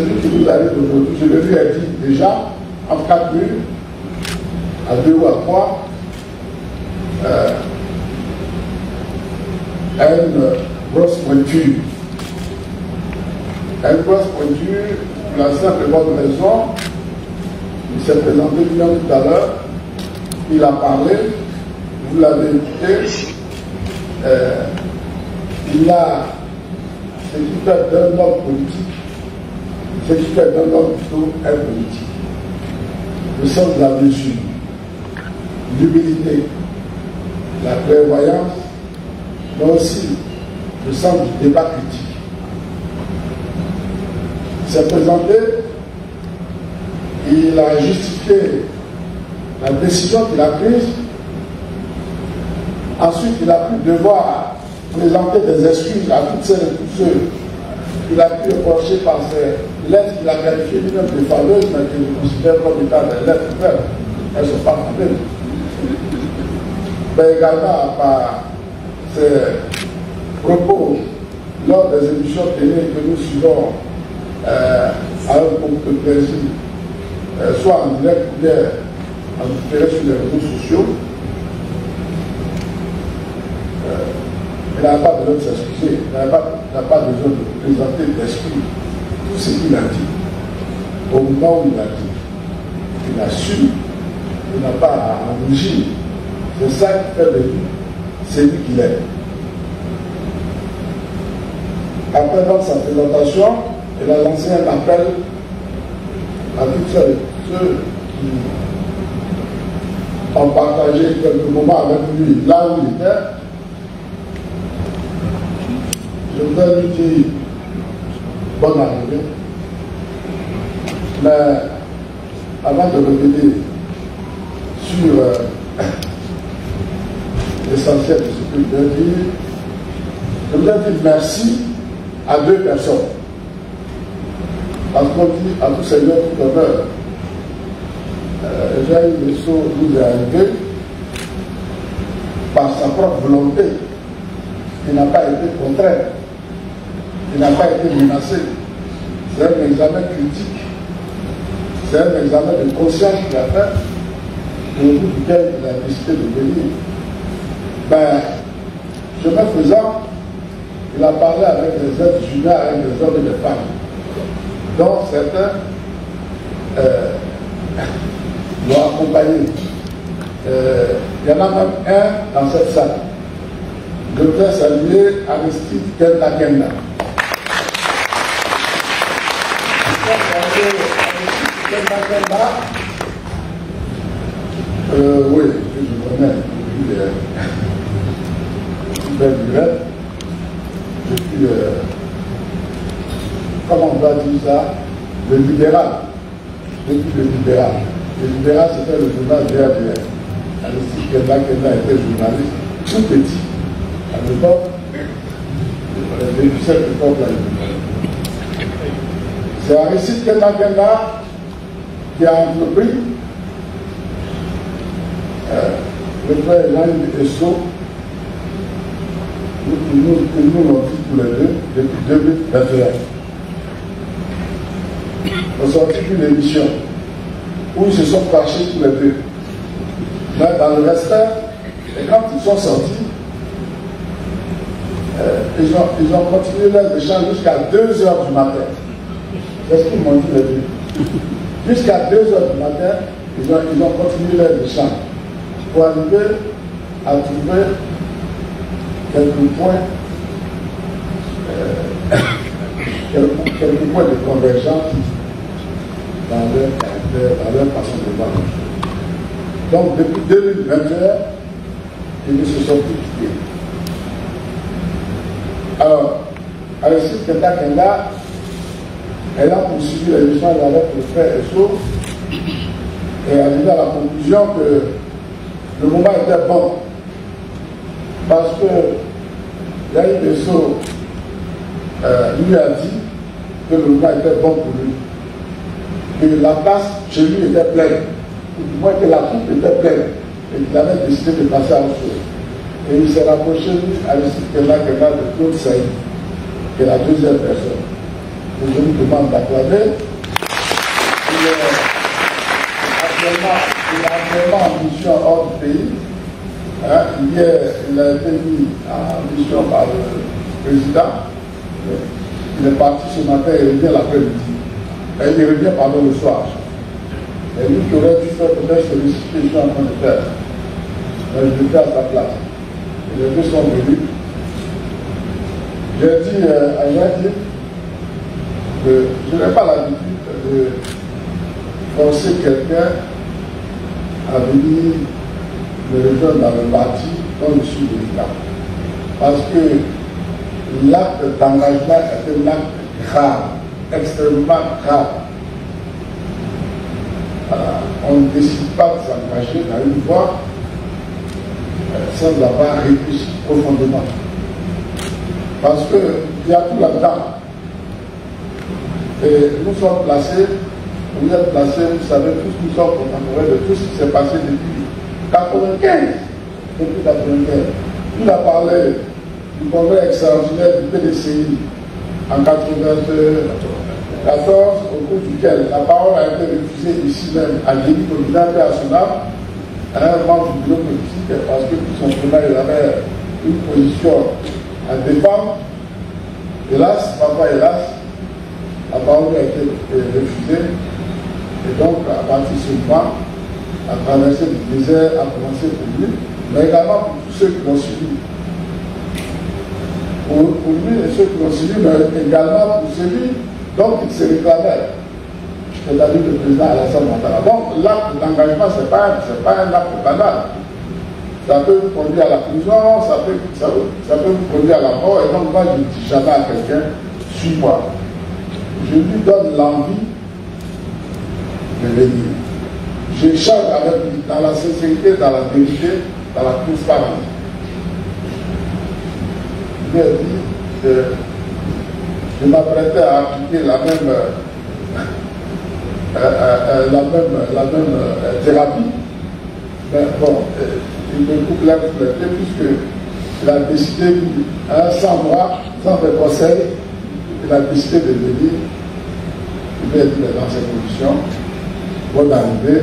celui qui nous arrive aujourd'hui, je le lui ai dit déjà, en 4 murs, à 2 ou à 3, a une grosse pointure. Une grosse pointure, la simple bonne raison, il s'est présenté bien tout à l'heure, il a parlé, vous l'avez écouté, il a ce qui fait d'un homme politique, ce qui fait d'un homme plutôt impolitique. Le sens de la mesure, l'humilité, la clairvoyance, mais aussi le sens du débat critique. Il s'est présenté, il a justifié la décision qu'il a prise. Ensuite, il a pu devoir présenter des excuses à toutes celles et tous ceux qu'il a pu reprocher par ses lettres qu'il a qualifiées lui-même de fameuses, mais qu'il considère comme étant des lettres faibles. Elles ne sont pas fameuses. Mais également par ses propos lors des émissions télé que nous suivons à un groupe de plaisir, soit en direct ou bien en différé sur les réseaux sociaux. Il n'a pas besoin de s'excuser, il n'a pas besoin de présenter d'excuses tout ce qu'il a dit. Au moment où il a dit, il a su, il n'a pas à rougir. C'est ça qui fait de lui celui qu'il est. Après donc sa présentation, il a lancé un appel à tous ceux qui ont partagé quelques moments avec lui là où il était. Je voudrais lui dire bonne arrivée. Mais avant de revenir sur l'essentiel de ce que je voudrais dire, je voudrais dire merci à 2 personnes. Parce qu'on dit à tout Seigneur tout honneur. Jean Lesso nous est arrivé par sa propre volonté. Il n'a pas été contraint. Il n'a pas été menacé. C'est un examen critique. C'est un examen de conscience qu'il a fait, au bout duquel il a décidé de venir. Ben, chemin faisant, il a parlé avec les êtres humains, avec les hommes et les femmes. Donc certains l'ont accompagné. Il y en a même un dans cette salle. Je voudrais saluer Aristide Kenda. Oui, je connais depuis comment on va dire ça, le libéral. Depuis le libéral. Le libéral, c'était le journal DRDR. Aristide Kenda était journaliste tout petit. À l'époque, depuis cette époque-là. C'est Aristide Kenda qui a entrepris le frère Jean Esso, nous l'ont dit tous les deux depuis 2021. On sortit une émission où ils se sont fâchés tous les deux. Mais dans le respect, et quand ils sont sortis, ils ont continué leurs échanges jusqu'à 2 heures du matin. C'est ce qu'ils m'ont dit les deux. Jusqu'à 2 heures du matin, ils ont continué leurs échanges pour arriver à trouver quelques points de convergence dans leur caractère, dans leur façon de voir. Donc depuis 2021, ils ne se sont plus quittés. Alors, Aristide Kenda, elle a poursuivi l'émission avec le frère Esso et arrivé à la conclusion que le moment était bon. Parce que Yaïd Esso lui a dit que le moment était bon pour lui. Que la place chez lui était pleine. Ou du moins que la coupe était pleine. Et qu'il avait décidé de passer à autre chose. Et il s'est rapproché, lui, Aristide Kenda de Claude Saïd, qui est la deuxième personne. que je vous demande d'acclamer. Il est actuellement en mission hors du pays. Hier, il a été mis en mission par le président. Il est parti ce matin et il revient l'après-midi. Il revient le soir. Et lui qui aurait dû faire peut-être ce que je suis en train de faire. Je le fais à sa place. Et les deux sont venus. J'ai dit à Yadi que je n'ai pas l'habitude de forcer quelqu'un à venir me rejoindre dans le parti dont je suis militant. Parce que l'acte d'engagement est un acte grave, extrêmement grave. On ne décide pas de s'engager dans une voie sans avoir réfléchi profondément. Parce qu'il y a tout là-dedans. Et nous sommes placés, vous êtes placés, vous savez, tous nous sommes contemporains de tout ce qui s'est passé depuis 1995. Depuis 1995. Il a parlé du congrès extraordinaire du PDCI en 1994, au cours duquel la parole a été refusée ici même à Guéry, au président national, à un membre du bureau politique, parce que tout simplement il avait une position à défendre. Hélas, papa, hélas, la parole a été refusée. Et donc, à partir de ce moment, la traversée du désert a commencé pour lui, mais également pour tous ceux qui l'ont suivi. Pour lui et ceux qui l'ont suivi, mais également pour celui dont il se réclamait, c'est-à-dire le président Alassane Ouattara. Donc, l'acte d'engagement, ce n'est pas un acte banal. Ça peut vous conduire à la prison, ça peut vous conduire à la mort, et donc moi je ne dis jamais à quelqu'un, suis-moi. Je lui donne l'envie de venir. J'échange avec lui dans la sincérité, dans la vérité, dans la transparence. Je lui ai dit que je m'apprêtais à appliquer la même thérapie, mais bon, il me coupe la refléter puisqu'il a décidé, sans moi, sans mes conseils, il a décidé de venir. Il m'a dit dans ces conditions, bonne arrivée,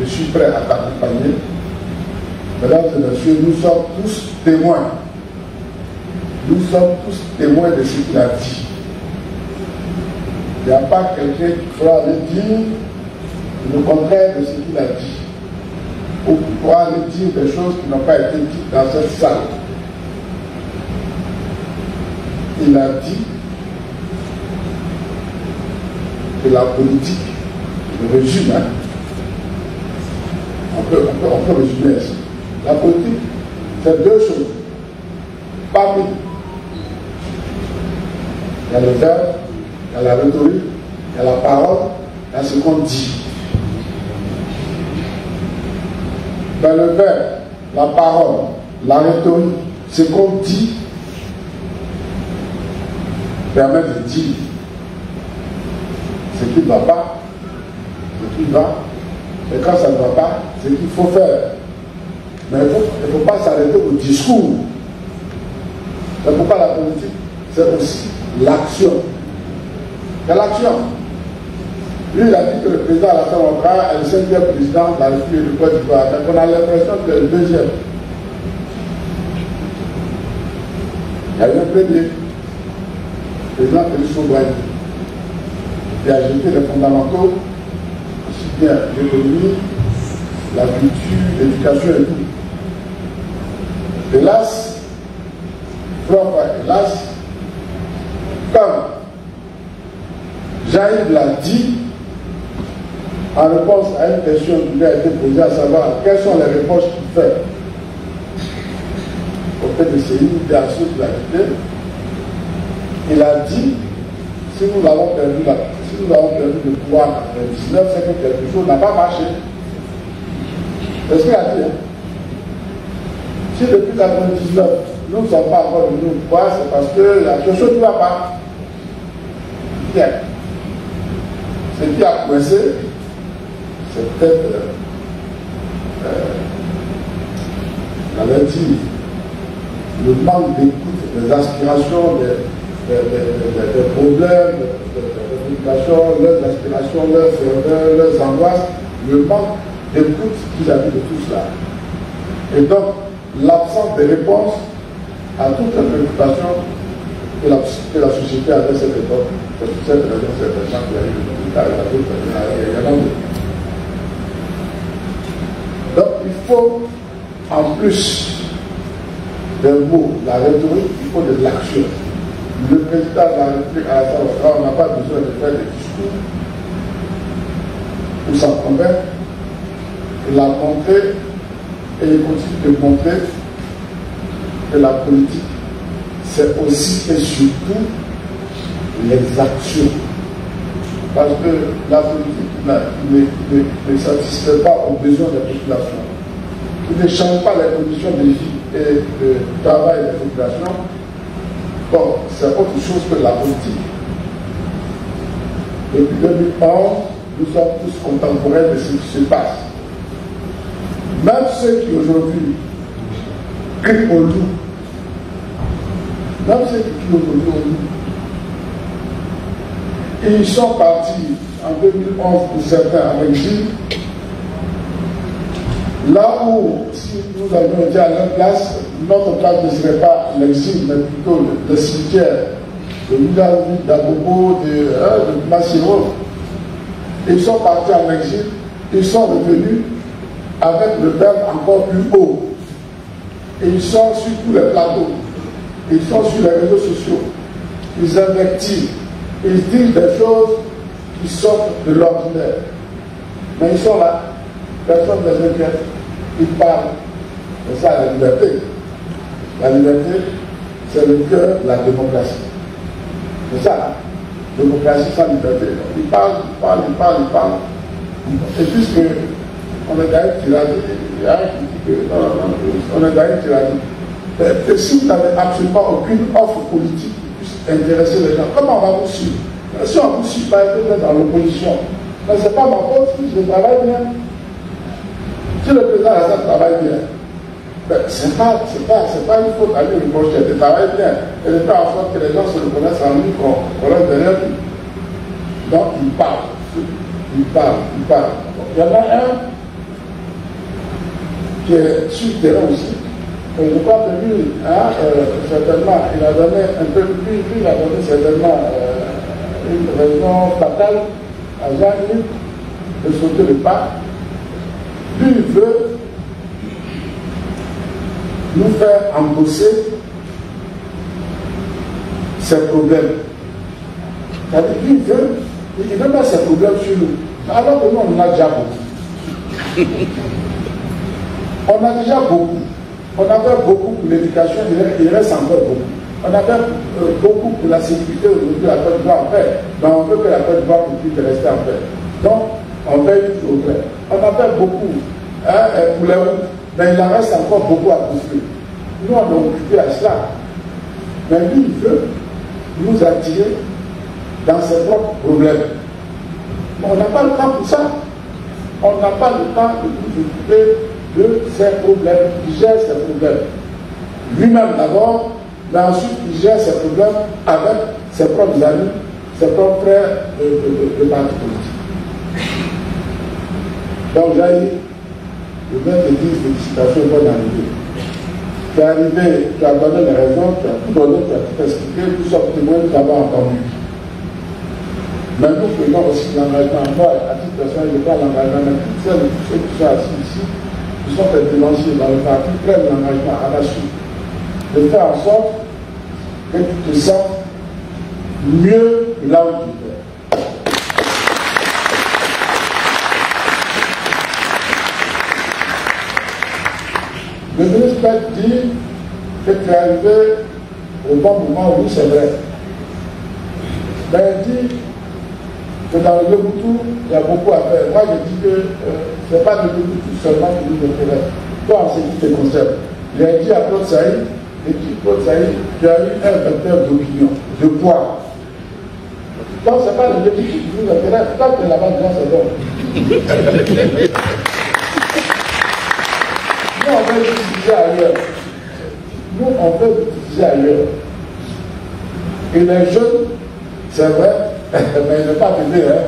je suis prêt à t'accompagner. Mesdames et messieurs, nous sommes tous témoins. Nous sommes tous témoins de ce qu'il a dit. Il n'y a pas quelqu'un qui pourra aller dire le contraire de ce qu'il a dit. Ou qui pourra aller dire des choses qui n'ont pas été dites dans cette salle. Il a dit que la politique, le régime, on peut résumer ainsi. La politique, c'est deux choses. Parmi, il y a le verbe, il y a la rhétorique, il y a la parole, il y a ce qu'on dit. Dans le verbe, la parole, la rhétorique, ce qu'on dit permet de dire ce qui ne va pas, ce qui va, et quand ça ne va pas, ce qu'il faut faire. Mais il ne faut pas s'arrêter au discours. C'est pourquoi la politique, c'est aussi l'action. C'est l'action. Lui, il a dit que le président Alassane Ouattara est le 5e président de la République de Côte d'Ivoire. Donc on a l'impression que c'est le 2e. Il y a eu un premier, le président Elisson Douaye, qui a jeté les fondamentaux, aussi bien l'économie, la culture, l'éducation et tout. Hélas, hélas, comme Jean-Yves l'a dit, en réponse à une question qui lui a été posée, à savoir quelles sont les réponses qu'il fait au PDCI, bien sûr qu'il a quitté, il a dit, si nous avons perdu le pouvoir en 1999, c'est que quelque chose n'a pas marché. C'est ce qu'il a dit. Hein? Si depuis 1999, nous ne sommes pas encore venus au pouvoir, c'est parce qu'il y a quelque chose qui ne va pas. Bien. Ce qui a coincé, c'est peut-être, j'allais dire, le manque d'écoute des aspirations des problèmes de population, leurs aspirations, leurs ferveurs, leurs angoisses, le manque d'écoute vis-à-vis de tout cela. Et donc, l'absence de réponse à toutes les préoccupations que la société avait à cette époque. C'est pour cette raison, c'est vraiment qu'il y a eu le cas, il y en a d'autres. Donc, il faut, en plus des mots, la rhétorique, il faut de l'action. Le président de la République, Alassane Ouattara, on n'a pas besoin de faire des discours pour s'en convaincre. Il a montré et il continue de montrer que la politique, c'est aussi et surtout les actions. Parce que la politique ne satisfait pas aux besoins des populations. Il ne change pas les conditions de vie et de travail des populations. Bon, c'est autre chose que la politique. Depuis 2011, nous sommes tous contemporains de ce qui se passe. Même ceux qui aujourd'hui crient au loup, même ceux qui crient aujourd'hui au loup, ils sont partis en 2011 pour certains en exil. Là où, si nous avions été à leur place, notre place ne serait pas l'exil, mais plutôt le cimetière de Milaoui, d'Agogo, de Massiro. Ils sont partis en exil, ils sont revenus avec le verbe encore plus haut. Et ils sont sur tous les plateaux, ils sont sur les réseaux sociaux, ils invectivent, ils disent des choses qui sortent de l'ordinaire. Mais ils sont là, personne ne les inquiète. Ils parlent. C'est ça la liberté. La liberté, c'est le cœur de la démocratie. C'est ça. Démocratie sans liberté. Ils parlent, ils parlent, ils parlent, ils parlent. Et puisque on est dans une tyrannie, il y a un qui dit que on est dans une tyrannie. Et si vous n'avez absolument aucune offre politique qui puisse intéresser les gens, comment on va vous suivre? Si on vous suit, par exemple, dans l'opposition, mais ce n'est pas ma faute si je travaille bien. Si le président Alassane travaille bien, ce n'est pas une faute à lui reprocher de travailler bien et de faire en sorte que les gens se reconnaissent en lui qu'on leur derrière lui. Donc il parle, il parle, il parle. Il y en a un qui est sur le terrain aussi. Et je crois que lui, certainement, il a donné un peu plus, il a donné certainement une raison fatale à Jean-Luc de sauter le pas. Lui, il veut nous faire endosser ses problèmes. C'est-à-dire qu'il veut mettre ses problèmes sur nous. Alors que nous, on en a déjà beaucoup. On a déjà beaucoup. On a fait beaucoup pour l'éducation, il reste encore beaucoup. On a fait beaucoup pour la sécurité aujourd'hui, la Côte d'Ivoire en paix. Mais on veut que la Côte d'Ivoire puisse rester en paix. Donc, on veille toujours au paix. On a fait beaucoup pour les routes, mais il en reste encore beaucoup à construire. Nous, on est occupés à cela. Mais lui, il veut nous attirer dans ses propres problèmes. Mais on n'a pas le temps pour ça. On n'a pas le temps de nous occuper de ses problèmes. Il gère ses problèmes. Lui-même d'abord, mais ensuite il gère ses problèmes avec ses propres amis, ses propres frères de parti politique. Donc Jaïr, je viens te dire félicitations et bonne arrivée. Tu es arrivé, tu as donné les raisons, tu as tout donné, tu as tout expliqué, tout ça pour témoigner, nous avons entendu. Mais nous prenons aussi l'engagement, moi, à titre personnel, je prends l'engagement, mais toutes celles et tous ceux qui sont assis ici, qui sont influencés dans le parti, prennent l'engagement à la suite de faire en sorte que tu te sens mieux là où tu es. Le ministre dit que tu es arrivé au bon moment, oui, c'est vrai. Mais il dit que dans le Léboutou, il y a beaucoup à faire. Moi, je dis que ce n'est pas le Léboutou seulement qui nous intéresse. Toi, en ce qui te concerne. Il a dit à Claude Saïd, et dit Claude Saïd, tu as eu un vecteur d'opinion, de poids. Donc, ce n'est pas le Léboutou qui nous intéresse. Tant que là-bas, déjà, c'est bon. Nous, on veut l'utiliser ailleurs. Nous, on veut l'utiliser ailleurs. Il est jeune, c'est vrai, mais il n'est pas bébé. Hein.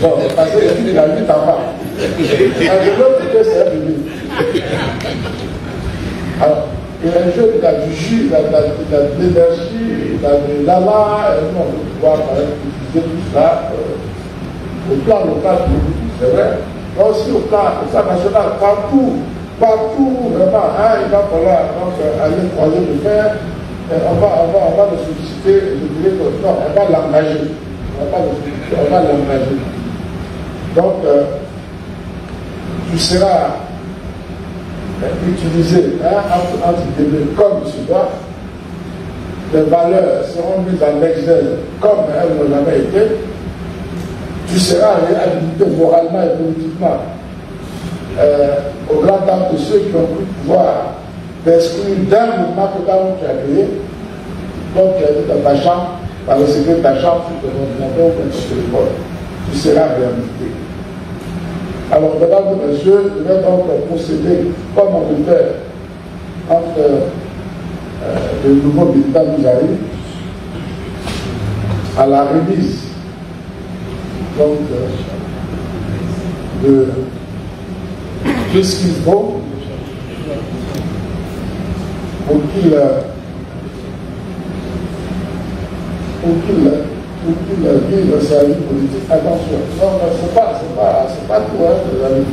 Donc, parce qu'il a 8 ans. De l'autre côté, c'est un bébé. Alors, il est jeune, il a du jus, il a de l'énergie, il a de l'ala, et nous, on peut pouvoir utiliser tout ça au plan local, c'est vrai. Mais aussi au plan national, partout, vraiment, hein, il va falloir donc, aller croiser le fer. On va le solliciter, je dirais que non, on va l'engager. On va l'engager. Donc, tu seras utilisé entre guillemets comme tu dois. Les valeurs seront mises en exergue comme elles n'ont jamais été. Tu seras réhabilité moralement et politiquement au grand temps de ceux qui ont pu pouvoir t'exclure d'un mouvement que tu as créé. Donc tu as dit dans ta chambre, par le secret de ta chambre, sur ton ordinateur ou ton téléphone. Tu seras réhabilité. Alors, mesdames et messieurs, je vais donc procéder comme on le fait entre les nouveaux militants qui arrivent à la remise donc, de ce qu'il faut pour qu'il vive sa vie politique. Attention, non, c'est pas tout, hein, les amis.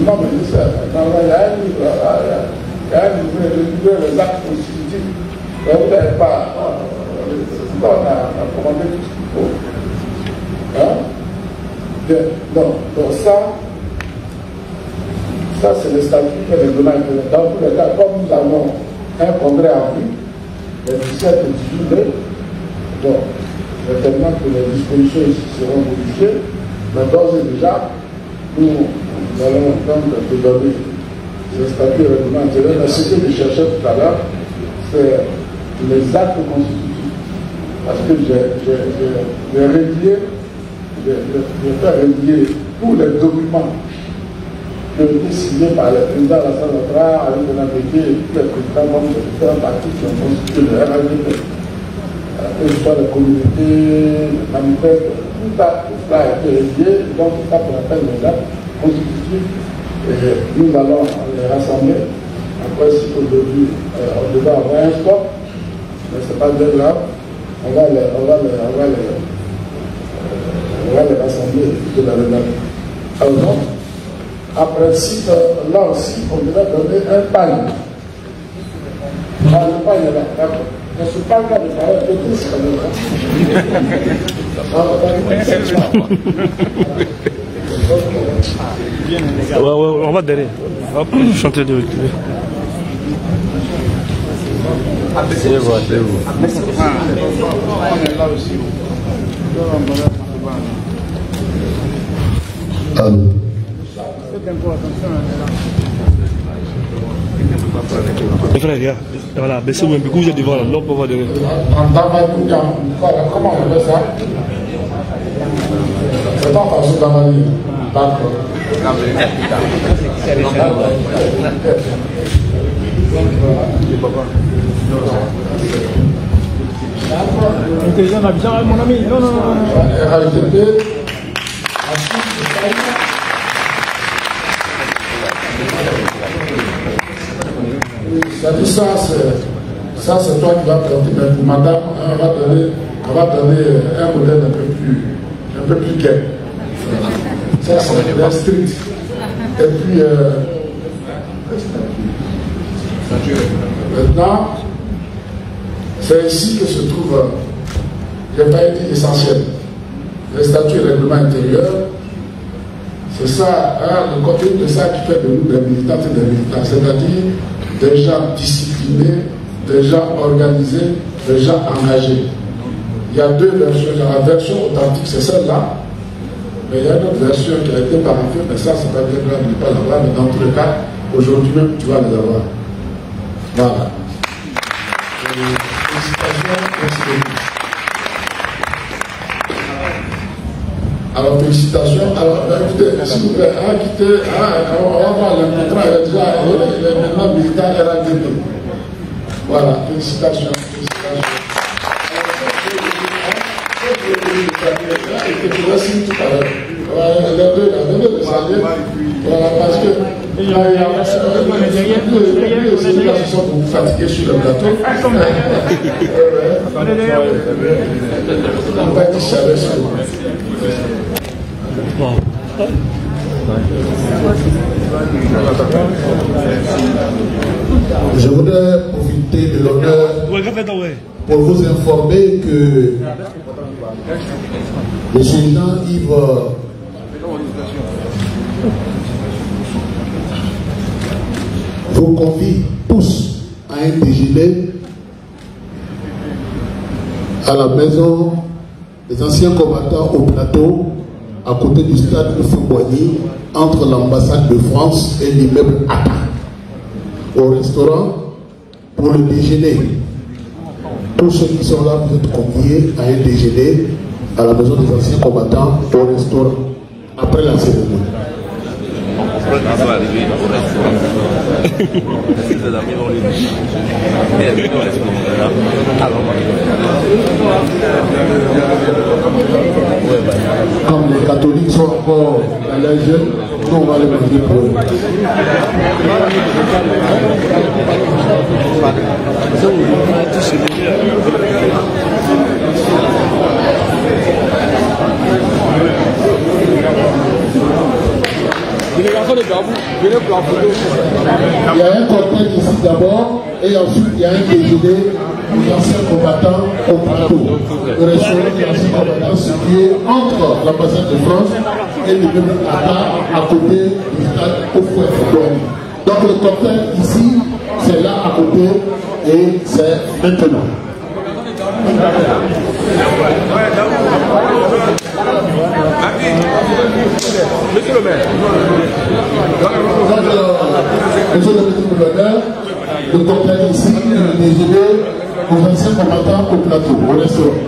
Non, mais c'est ça. Il y a un livre, les actes constitutifs. Mais vous n'avez pas. On a commandé tout ce qu'il faut. Hein? Bien, donc ça c'est le statut et le règlement intérieur. Dans tous les cas, comme nous avons un congrès en vue, le 17 et 18 mai, donc, certainement que les dispositions ici seront modifiées, mais d'ores et déjà, nous allons donc te donner ce statut et règlement intérieur. Mais ce que je cherchais tout à l'heure, c'est les actes constitutifs. Parce que j'ai fait relier tous les documents qui ont été signés par le président Alassane Ouattara, avec Bernard Bégué et tous les présidents membres de différents partis qui ont constitué le RADP. Que ce soit les communautés, les manifestes, tout ça a été relié, donc c'est ça qu'on appelle les actes constitutifs. Et nous allons les rassembler. Après, si aujourd'hui on devait avoir un stop, mais ce n'est pas bien grave. On va les rassembler de la regarder. Alors donc, en principe, là aussi, on devrait donner un panier. Le panier là, d'accord. Mais ce panier là, il paraît petit, c'est comme ça. Ouais, on va derrière. Hop, chanter de reculer. C'est vous. Allô. Les frères, regarde. Voilà, baissez-vous un peu, vous êtes devant là, l'homme va derrière. Comment on fait ça? C'est pas facile dans ma vie. D'accord. Mon ami, non. Ça c'est toi qui vas présenter, mais pour madame, on va donner un modèle un peu plus gai. Ça c'est bien strict. Et puis, maintenant, c'est ici que se trouve, je n'ai pas été essentiel, le statut et le règlement intérieur. C'est ça, le contenu de ça qui fait de nous des militantes et des militants, c'est-à-dire des gens disciplinés, des gens organisés, des gens engagés. Il y a deux versions. La version authentique, c'est celle-là, mais il y a une autre version qui a été paraphée, mais ça, c'est pas bien grave, il n'est pas là-bas, mais dans tous les cas, aujourd'hui même, tu vas les avoir. Voilà. Félicitations. Alors, félicitations. Alors, écoutez, s'il vous plaît, on va voir le contrat, il est déjà maintenant militant RADP. Voilà, félicitations. Et que tu le signes tout à l'heure. Les deux, voilà, parce que il y a celui-là se sont pour vous fatiguer sur le plateau. On va être chaleur sur vous. Je voudrais profiter de l'honneur pour vous informer que le Jean-Yves vous convie tous à un déjeuner à la maison des anciens combattants au plateau, à côté du stade de Fouboigny, entre l'ambassade de France et l'immeuble ATA, au restaurant pour le déjeuner. Tous ceux qui sont là, vous êtes conviés à un déjeuner à la maison des anciens combattants au restaurant, après la cérémonie. Comme les catholiques sont encore à l'âge jeune, nous on va les manger pour eux. Il y a un cortège ici d'abord et ensuite il y a un déjeuner des anciens combattants au plateau. Le restaurant des anciens combattants situé entre l'ambassade de France et le peuple à côté du stade au Fouet. Donc le cortège ici, c'est là à côté et c'est maintenant. Monsieur le maire. Monsieur le gouverneur, le cortège ici, le déjeuner aux anciens combattants au plateau, au restaurant.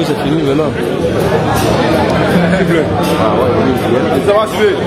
C'est fini maintenant. Ça va suivre.